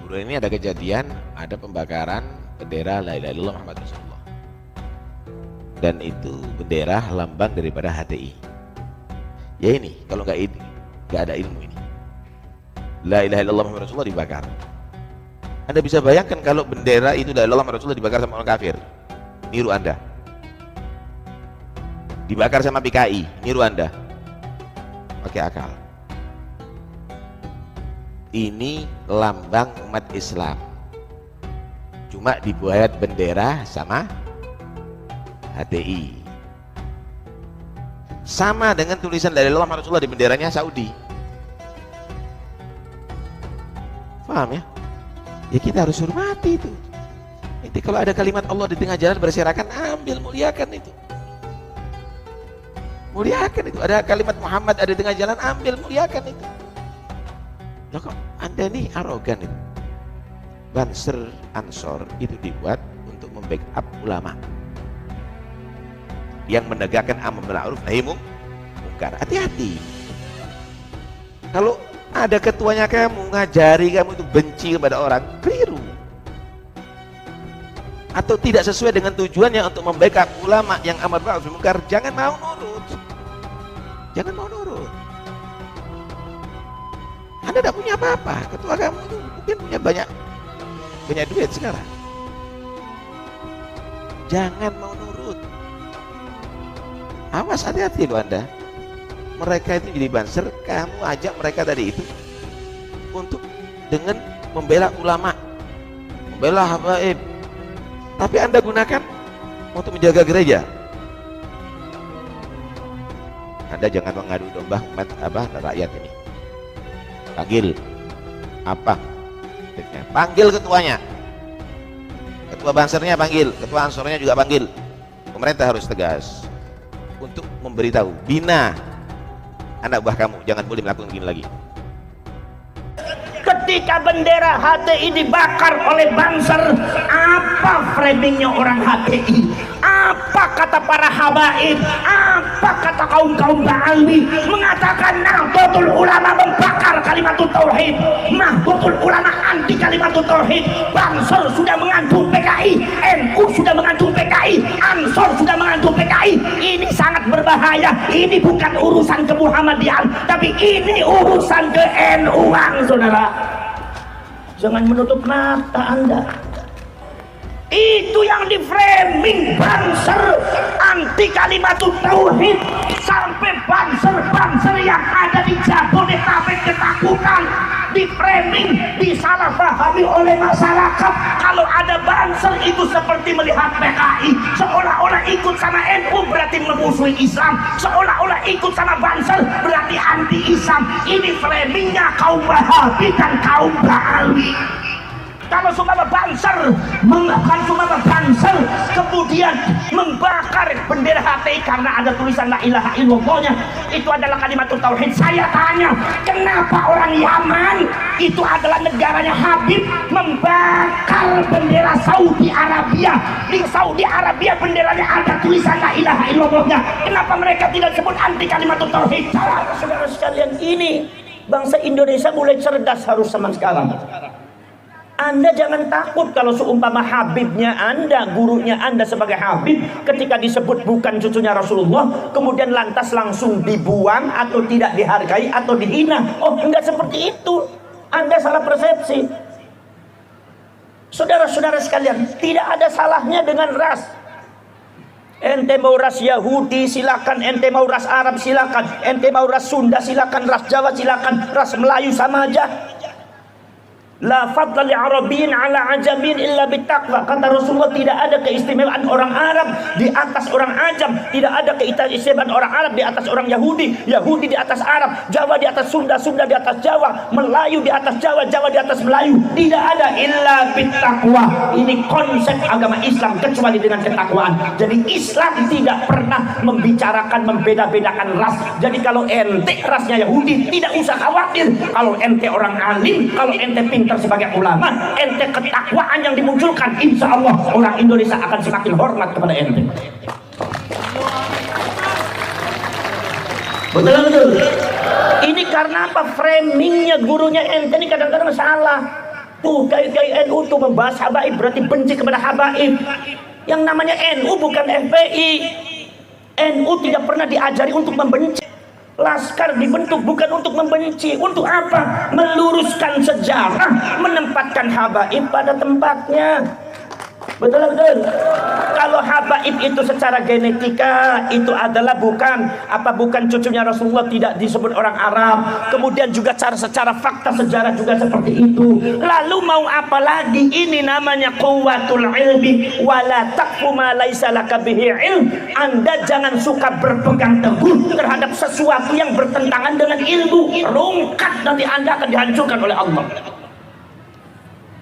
guru ini ada kejadian, ada pembakaran bendera la ilaha illallah Muhammad Rasulullah, dan itu bendera lambang daripada HTI. Ya ini, kalau nggak ada ilmu ini, la ilaha illallah Muhammad Rasulullah dibakar. Anda bisa bayangkan kalau bendera itu la ilaha illallah Muhammad Rasulullah dibakar sama orang kafir, niru Anda. Dibakar sama PKI, niru Anda. Pakai akal. Ini lambang umat Islam, cuma dibuat bendera sama HTI, sama dengan tulisan la ilaha illallah Muhammad Rasulullah di benderanya Saudi. Paham ya? Ya kita harus hormati itu. Nanti kalau ada kalimat Allah di tengah jalan berserakan, ambil, muliakan itu. Muliakan itu. Ada kalimat Muhammad ada di tengah jalan, ambil, muliakan itu. Loh kok Anda nih arogan itu. Banser Ansor itu dibuat untuk membackup ulama yang menegakkan amar ma'ruf nahi munkar. Hati-hati. Kalau ada ketuanya kamu ngajari kamu itu benci kepada orang, keliru. Atau tidak sesuai dengan tujuannya untuk membackup ulama yang amar ma'ruf nahi munkar, jangan mau nurut. Jangan mau nurut. Anda tidak punya apa-apa, ketua kamu itu mungkin punya banyak duit sekarang. Jangan mau nurut. Awas, hati-hati loh Anda. Mereka itu jadi banser, kamu ajak mereka tadi itu untuk dengan membela ulama, membela habaib, tapi Anda gunakan untuk menjaga gereja. Anda jangan mengadu domba umat rakyat ini. Panggil apa? Panggil ketuanya, ketua bansernya panggil, ketua ansornya juga panggil. Pemerintah harus tegas untuk memberitahu, bina anak buah kamu jangan boleh melakukan begini lagi. Ketika bendera HTI dibakar oleh Banser, apa framingnya orang HTI? Apa kata para habaib? Apa kata kaum-kaum ba'alwi? Mengatakan Nahdlatul Ulama membakar kalimat tauhid, Nahdlatul Ulama anti kalimat tauhid. Banser sudah mengantung PKI, NU sudah mengantung PKI, Ansor sudah mengantung PKI. Ini sangat berbahaya. Ini bukan urusan kemuhammadian, tapi ini urusan ke NU-an, saudara. Jangan menutup mata Anda. Itu yang di framing Banser anti kalimat tauhid, sampai banser yang ada di Jabodetabek ketakutan, di framing, disalahpahami oleh masyarakat. Kalau ada Banser itu seperti melihat PKI, seolah-olah ikut sama NU berarti memusuhi Islam, seolah-olah ikut sama Banser berarti anti Islam. Ini framingnya kaum Wahabi dan kaum Ba'alwi. Kalau sumber Banser melakukan sumber Banser kemudian membakar bendera HTI karena ada tulisan la ilaha illallahnya, itu adalah kalimat tauhid. Saya tanya, kenapa orang Yaman itu adalah negaranya Habib membakar bendera Saudi Arabia? Di Saudi Arabia benderanya ada tulisan la ilaha illallahnya. Kenapa mereka tidak sebut anti kalimat tauhid? Saudara sekalian, ini bangsa Indonesia mulai cerdas harus zaman sekarang. Anda jangan takut kalau seumpama Habibnya Anda, gurunya Anda sebagai Habib, ketika disebut bukan cucunya Rasulullah, kemudian lantas langsung dibuang atau tidak dihargai atau dihina. Oh, enggak seperti itu. Anda salah persepsi. Saudara-saudara sekalian, tidak ada salahnya dengan ras. Ente mau ras Yahudi silakan, ente mau ras Arab silakan, ente mau ras Sunda silakan, ras Jawa silakan, ras Melayu sama aja. La fadla li arabiyyin ala ajamin illa bittaqwa. Kata Rasulullah, tidak ada keistimewaan orang Arab di atas orang Ajam, tidak ada keistimewaan orang Arab di atas orang Yahudi, Yahudi di atas Arab, Jawa di atas Sunda, Sunda di atas Jawa, Melayu di atas Jawa, Jawa di atas Melayu. Tidak ada illa bittaqwa. Ini konsep agama Islam kecuali dengan ketakwaan. Jadi Islam tidak pernah membicarakan membeda-bedakan ras. Jadi kalau ente rasnya Yahudi, tidak usah khawatir. Kalau ente orang alim, kalau ente pintar sebagai ulama, ente ketakwaan yang dimunculkan, insya Allah orang Indonesia akan semakin hormat kepada ente. Betul. Ini karena apa? Framingnya gurunya ente ini kadang-kadang salah. Tuh kiai NU tuh membahas habaib berarti benci kepada habaib. Yang namanya NU bukan FPI. NU tidak pernah diajari untuk membenci. Laskar dibentuk bukan untuk membenci. Untuk apa? Meluruskan sejarah, menempatkan habaib pada tempatnya. Betul betul. Kalau habaib itu secara genetika itu adalah bukan cucunya Rasulullah, tidak disebut orang Arab. Kemudian juga secara fakta sejarah juga seperti itu. Lalu mau apa lagi? Ini namanya quwwatul ilmi wala taqfu ma laisa laka bihi ilm. Anda jangan suka berpegang teguh terhadap sesuatu yang bertentangan dengan ilmu. Rungkat, nanti Anda akan dihancurkan oleh Allah.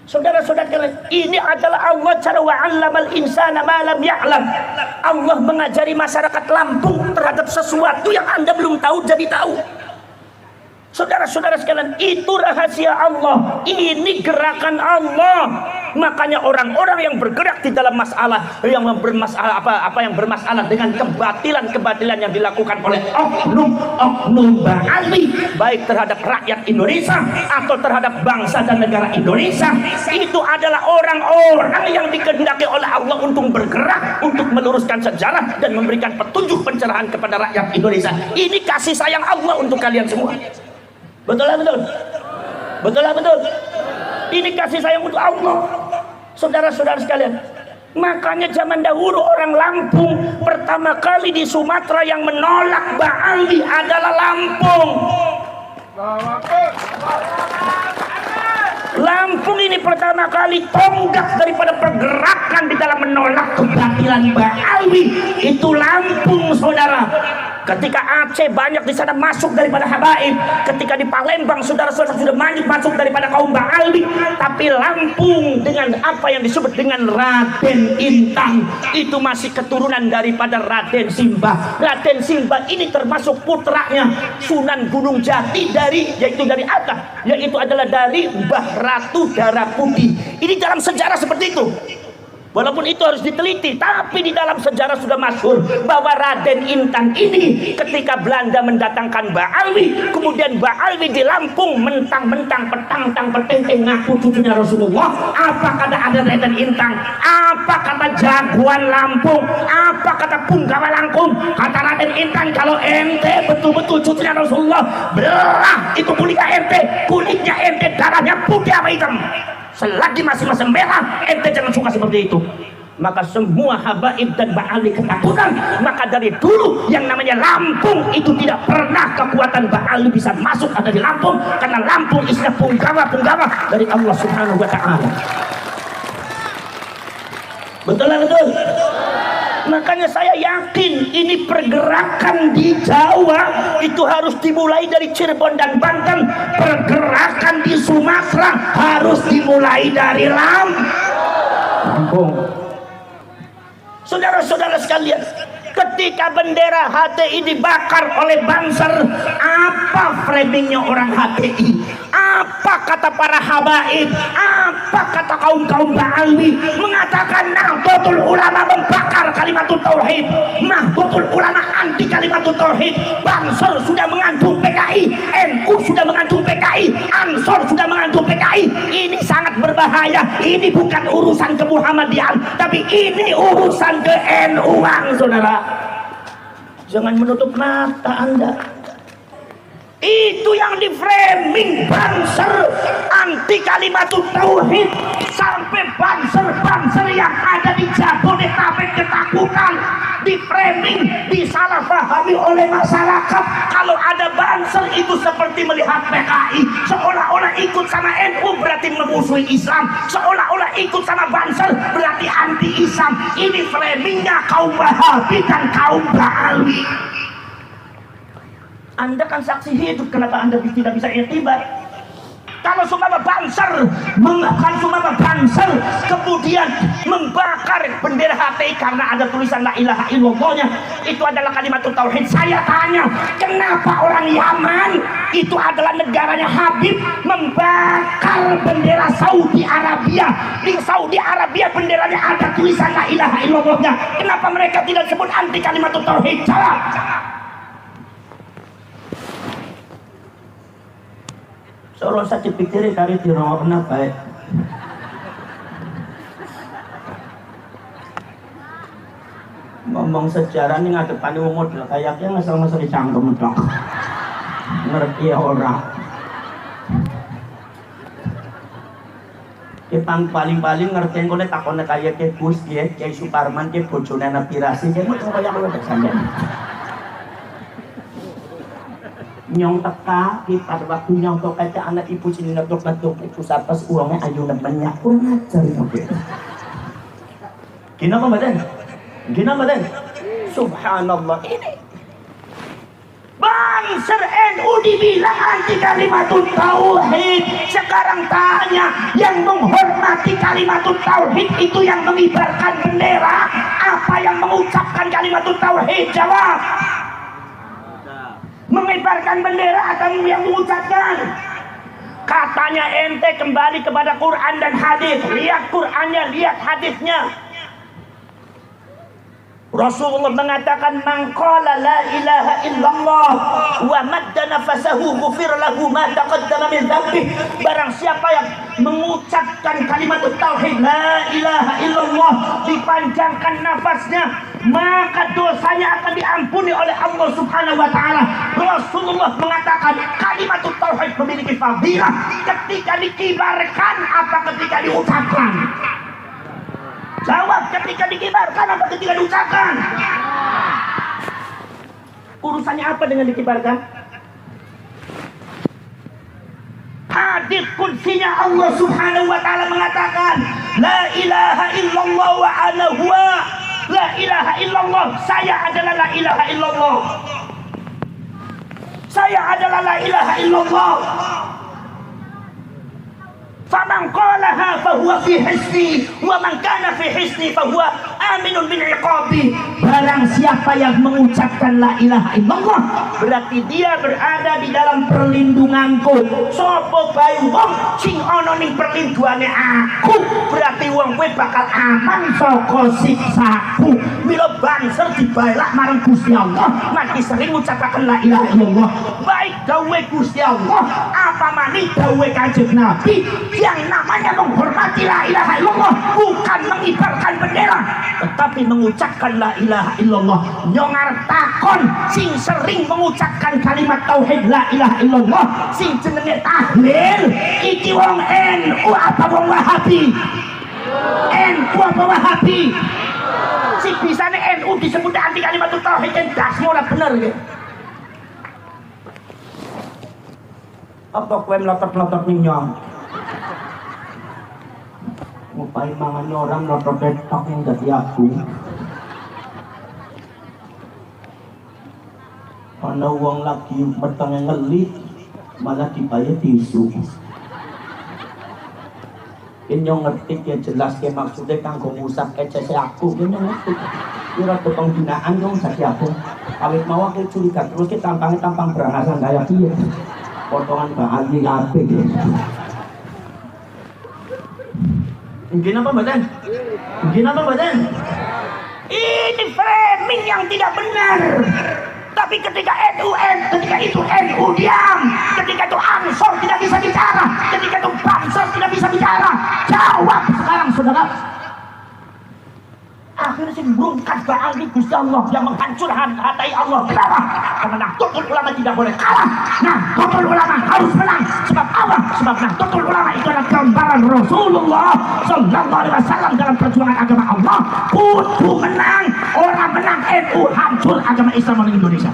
Saudara-saudara kalian, ini adalah Allah cara wa'allamal insana ma lam ya'lam. Allah mengajari masyarakat Lampung terhadap sesuatu yang Anda belum tahu jadi tahu. Saudara-saudara sekalian, itu rahasia Allah. Ini gerakan Allah. Makanya orang-orang yang bergerak di dalam masalah yang bermasalah dengan kebatilan yang dilakukan oleh oknum Ba'ali, baik terhadap rakyat Indonesia atau terhadap bangsa dan negara Indonesia, itu adalah orang-orang yang dikehendaki oleh Allah untuk bergerak, untuk meluruskan sejarah dan memberikan petunjuk pencerahan kepada rakyat Indonesia. Ini kasih sayang Allah untuk kalian semua. Betul lah betul. Betul lah betul. Ini kasih sayang untuk Allah. Saudara-saudara sekalian, makanya zaman dahulu orang Lampung pertama kali di Sumatera yang menolak Ba'ali adalah Lampung. Lampung ini pertama kali tonggak daripada pergerakan di dalam menolak kebatilan Ba'ali itu Lampung, saudara. Ketika Aceh banyak di sana masuk daripada habaib, ketika di Palembang saudara-saudara sudah banyak masuk daripada kaum Ba'ali, tapi Lampung dengan apa yang disebut dengan Raden Intang itu masih keturunan daripada Raden Simbah. Raden Simbah ini termasuk putranya Sunan Gunung Jati yaitu dari Atta, yaitu adalah dari Mbah Ratu Darah Putih. Ini dalam sejarah seperti itu. Walaupun itu harus diteliti, tapi di dalam sejarah sudah masyhur bahwa Raden Intan ini ketika Belanda mendatangkan Ba'ali, kemudian Ba'ali di Lampung mentang-mentang petang-tang petenteng ngaku cucunya Rasulullah. Apa kata ada Raden Intan? Apa kata jagoan Lampung? Apa kata punggawa Lampung? Kata Raden Intan, kalau ente betul-betul cucunya Rasulullah, belah itu kulitnya ente darahnya putih apa hitam. Selagi masih merah, ente jangan suka seperti itu. Maka semua habaib dan Ba'ali ketakutan. Maka dari dulu yang namanya Lampung itu tidak pernah kekuatan Ba'ali bisa masuk ada di Lampung, karena Lampung isinya punggawa dari Allah Subhanahu wa ta'ala. Betul lah betul. Makanya saya yakin ini pergerakan di Jawa itu harus dimulai dari Cirebon dan Banten. Pergerakan di Sumatera harus dimulai dari Lampung. Saudara-saudara sekalian, ketika bendera HTI dibakar oleh Banser, apa framingnya orang HTI? Apa kata para habaib? Apa kata kaum Ba'ali? Mengatakan Nahdlatul Ulama membakar kalimatut tauhid, Nahdlatul Ulama anti kalimatut tauhid. Banser sudah mengantung PKI, NU sudah mengantung PKI, Ansor sudah mengantung PKI. Ini sangat berbahaya. Ini bukan urusan kemuhammadian, tapi ini urusan ke NU-an, saudara. Jangan menutup mata Anda. Itu yang di framing Banser anti kalimatut tauhid, sampai Banser yang ada di Jabodetabek ketakutan, di framing, disalahpahami oleh masyarakat. Kalau ada Banser itu seperti melihat PKI, seolah-olah ikut sama NU berarti memusuhi Islam, seolah-olah ikut sama Banser berarti anti Islam. Ini framingnya kaum Wahabi dan kaum Ba'ali. Anda kan saksi hidup, kenapa Anda tidak bisa iktibar? Kalau sumama Banser kemudian membakar bendera HTI karena ada tulisan la ilaha illallahnya, itu adalah kalimat tauhid. Saya tanya, kenapa orang Yaman itu adalah negaranya Habib membakar bendera Saudi Arabia? Di Saudi Arabia benderanya ada tulisan la ilaha illallahnya. Kenapa mereka tidak sebut anti kalimat tauhid? Jawab. Kalau saya dipikirin kali di rumah kenapa ya? ngomong sejarah ini ngadepani umur kayaknya ngasal-ngasal dicangkem tok. Ngerti ya ora. Paling-paling ngerti kene takone kaya ke Gus ya, Kyai Suparman ke bojone Nabi Rasim, ya mung kaya ngono sampeyan. Nyong teka ki pada waktu nyong tok kaca anak ibu sini ngetok-ngetok ibu sapas uangnya ayu nemennya kurang ajar oke. Gina apa badan? Gina badan? Subhanallah ini Banser NU dibilang anti kalimatut tauhid. Sekarang tanya, yang menghormati kalimatut tauhid itu yang mengibarkan bendera, apa yang mengucapkan kalimatut tauhid? Jawab. Mengibarkan bendera atau yang mengucapkan? Katanya ente kembali kepada Quran dan hadis. Lihat Qurannya, lihat hadisnya. Rasulullah mengatakan man qala la ilaha illallah wa madda nafasahu ghufir lahu ma taqaddama min dhanbi. Barang siapa yang mengucapkan kalimat tauhid la ilaha illallah, dipanjangkan nafasnya, maka dosanya akan diampuni oleh Allah Subhanahu wa taala. Rasulullah mengatakan kalimat tauhid memiliki fadilah ketika dikibarkan apa ketika diucapkan? Jawab, ketika dikibarkan apa ketika diucapkan? Urusannya apa dengan dikibarkan? Hadis qudsinya Allah Subhanahu wa taala mengatakan, la ilaha illallah wa ana huwa. La ilaha illallah, saya adalah la ilaha illallah. Saya adalah la ilaha illallah. Faman qalaha fahuwa fi hisni wa man kana fi hisni fahuwa aminun min iqabi. Barang siapa yang mengucapkan la ilaha illallah, berarti dia berada di dalam perlindunganku. Sopo bae wong sing ana ning perlindungane aku, berarti wong kuwi bakal aman saka siksaku. Mila Banser dibalak marang Gusti Allah, mati sering ngucapaken la ilaha illallah. Baik dawe Gusti Allah, apa maning dawe Kanjeng Nabi, yang namanya menghormati la ilaha illallah bukan mengibarkan bendera tetapi mengucapkan la ilaha illallah. Nyong arep takon sing sering mengucapkan kalimat tauhid la ilaha illallah sing jenenge tahlil iki wong NU apa wong Wahabi? NU apa Wahabi? Sing bisane NU disebut anti kalimat tauhid endas ora bener ya. Apa kowe melotot-melotot ning nyong? Ngupai mangannya orang notok detok yang jadi aku. Karena uang lagi bertengah ngelit, malah dibayar tisu. Ini yang ngerti ya jelas ya maksudnya kanggo ngusap ecese aku. Ini yang ngerti. Kira tukang binaan dong jadi aku. Kawit mau aku curiga terus kita tampangnya tampang berangasan kayak dia. Potongan bahan di ape gitu. Mungkin apa badan? Mungkin apa badan? Ini framing yang tidak benar. Tapi ketika ketika itu NU diam, ketika itu Ansor tidak bisa bicara, ketika itu Banser tidak bisa bicara. Jawab sekarang saudara. Akhirnya sih berungkat baal di Gusti Allah yang menghancurkan hati Allah. Kenapa? Karena Nahdlatul Ulama tidak boleh kalah. Nahdlatul Ulama harus menang. Sebab apa? Sebab Nahdlatul Ulama itu adalah gambaran Rasulullah Sallallahu Alaihi Wasallam dalam perjuangan agama Allah. Kudu menang. Orang menang NU hancur agama Islam di Indonesia.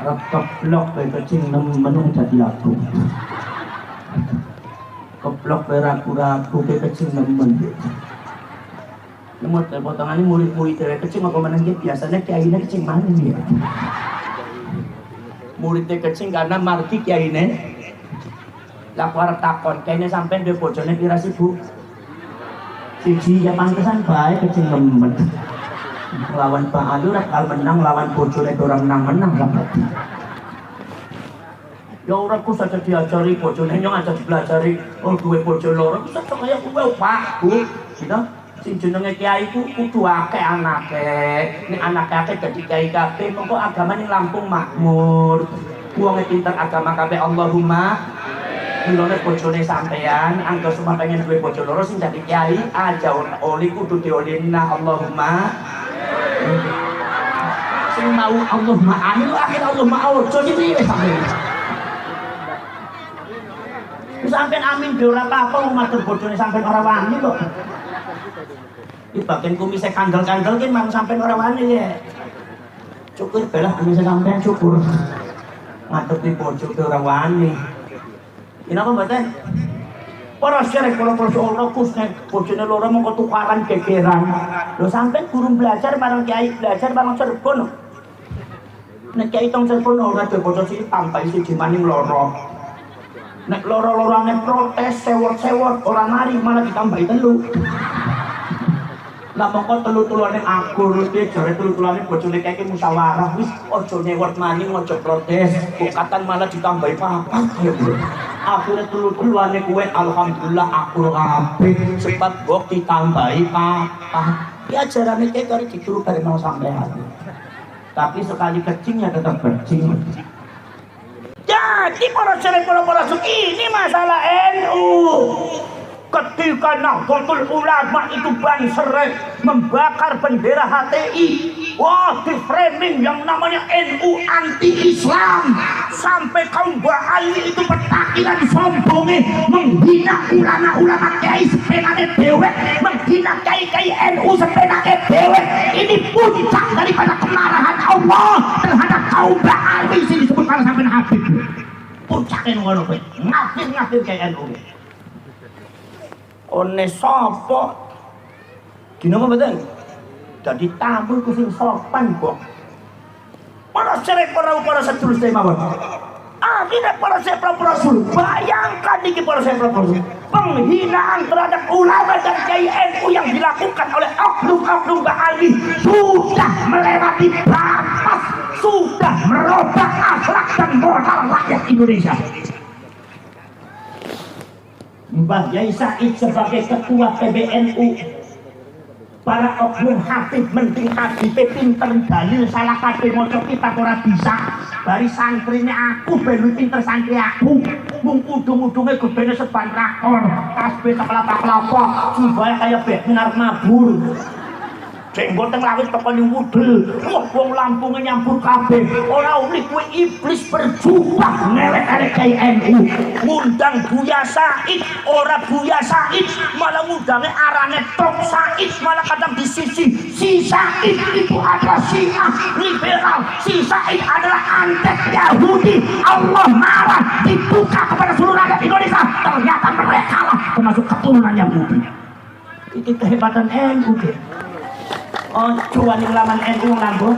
Arab keblok kecing menung jadi aku. Keblok beraku-raku ke kecil nemen. Nemut potongannya murid-murid dari kecil apa menang biasanya kiainya kecil mana dia? Muridnya kecil karena marki kiainya. Laku arep takon kayaknya sampai dia bojone pira sih Bu? Siji ya pantesan baik kecil nemen. Lawan Pak Alu kalau menang lawan bojone orang menang-menang kan. Ya orang ku saja diajari bojone nyong aja dipelajari oh duwe bojo loro saja kaya kowe Pak Bu gitu sing jenenge kiai ku kudu akeh anake nek anake akeh dadi kiai kabeh mengko agama ning Lampung makmur wong pinter agama kabeh Allahumma Milone bojone sampean anggo semua pengen duwe bojo loro sing dadi kiai aja oli kudu diolina Allahumma sing mau Allahumma amin akhir Allahumma ojo iki wis sampean sampean amin dhewe ora apa-apa matur bojone sampean ora wani kok iki bagian kumise kandel-kandel ki mang sampean ora wani ya syukur belah kumise sampean syukur ngadepi bojo ora wani kenapa mboten? Para syarek kalau Allah kusne bojone loro mengko tukaran gegeran. Lho sampean guru belajar bareng kiai belajar bareng Cirebon. Nek kiai tong Cirebon ora ada bojo siji tambahi siji maning loro. Nek loro-lorone protes sewot-sewot ora mari malah ditambahi telu. Lah mongko telu-telune akur iki jare telu-telune bojone kiai musyawarah wis aja nyewot maning aja protes. Bukatan malah ditambahi papat. Akhirnya telu-teluane kuwe alhamdulillah akur kabeh sebab kok ditambahi papat. Ya ajarane kayak kari dituruh dari mau sampean. Tapi sekali kecing ya tetap kecing. Jadi para syarif ini masalah NU. Ketika Nahdlatul Ulama itu banser membakar bendera HTI, wah di framing yang namanya NU anti-Islam, sampai kaum Ba'ali itu petakilan sombongnya menghina ulama-ulama kiai sepenane dewek, menghina kiai-kiai NU sepenane dewek. Ini puncak daripada kemarahan Allah terhadap kaum Ba'ali sini disebut kalau sampai Habib. Puncaknya ngono kowe, ngafir kiai NU. One sapa dina apa mboten dadi tamu ku sing sopan kok para cerek para sedulur mawon akhirnya para Rasul bayangkan iki para Rasul penghinaan terhadap ulama dan kiai NU yang dilakukan oleh oknum-oknum Ba'ali sudah melewati batas, sudah merubah akhlak dan moral rakyat Indonesia. Mbah Yai Said sebagai ketua PBNU, para oknum Habib mending Habib pinter dalil salah kabeh maca kitab ora bisa. Bari santrine aku ben pinter santri aku. Mung udung-udunge gebene seban rakor, tasbih kelapa-kelapa, supaya kaya bek minar mabur. Jenggot teng lawit teko wudel, wong lampunge nyampur kabeh. Ora uli kuwi iblis berjubah ngelek-elek kiai NU. Ngundang Buya Said, ora Buya Said, malah ngundange arane Tok Said, malah kadang di sisi si Said itu adalah Syiah liberal, si Said adalah antek Yahudi. Allah marah dibuka kepada seluruh rakyat Indonesia. Ternyata mereka lah termasuk keturunan Yahudi. Itu kehebatan NU. Oh, cuan yang laman NU ngambut.